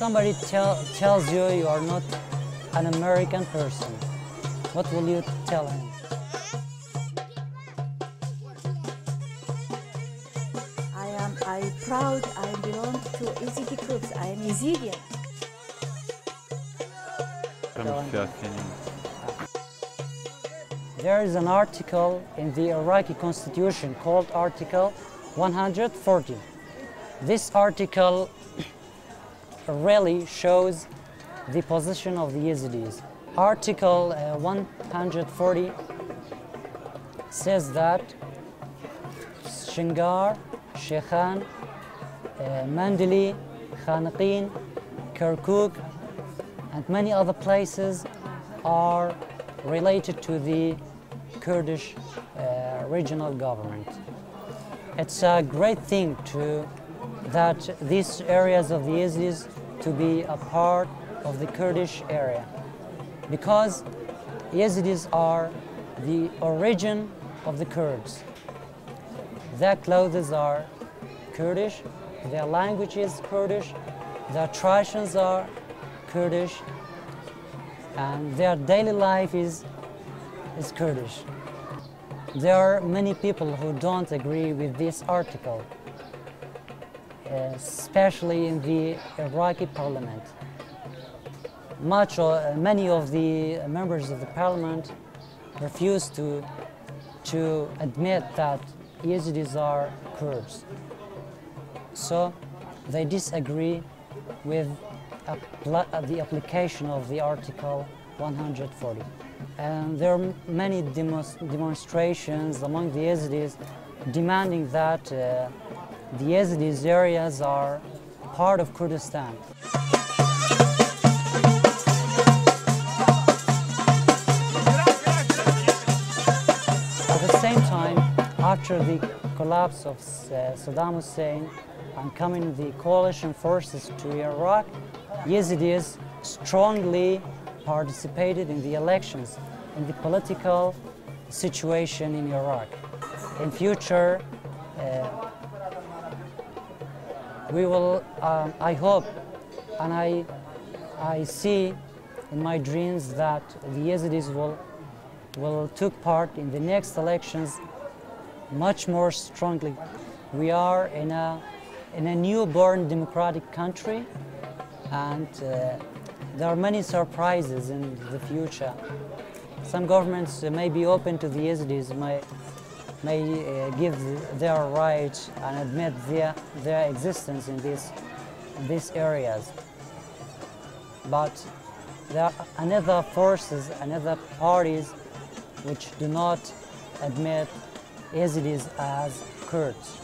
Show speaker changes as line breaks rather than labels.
somebody tells you you are not an American person, what will you tell him?
I'm proud, I belong to Yazidi groups, I am Yazidi.
There is an article in the Iraqi constitution called Article 140. This article really shows the position of the Yazidis. Article 140 says that Shingar, Shekhan, Mandali, Khanaqin, Kirkuk, and many other places are related to the Kurdish regional government. It's a great thing that these areas of the Yazidis to be a part of the Kurdish area, because Yazidis are the origin of the Kurds. Their clothes are Kurdish, their language is Kurdish, their traditions are Kurdish, and their daily life is Kurdish. There are many people who don't agree with this article, especially in the Iraqi parliament. Many of the members of the parliament refuse to admit that Yazidis are Kurds. So they disagree with the application of the Article 140. And there are many demonstrations among the Yazidis demanding that the Yazidis areas are part of Kurdistan. At the same time, after the collapse of Saddam Hussein and coming the coalition forces to Iraq, Yazidis strongly participated in the elections, in the political situation in Iraq. In future, we will, I hope, and I see in my dreams that the Yazidis will take part in the next elections much more strongly. We are in a newborn democratic country, and there are many surprises in the future. Some governments may be open to the Yazidis, may give their rights and admit their existence in these areas. But there are another forces, another parties which do not admit Yazidis as Kurds.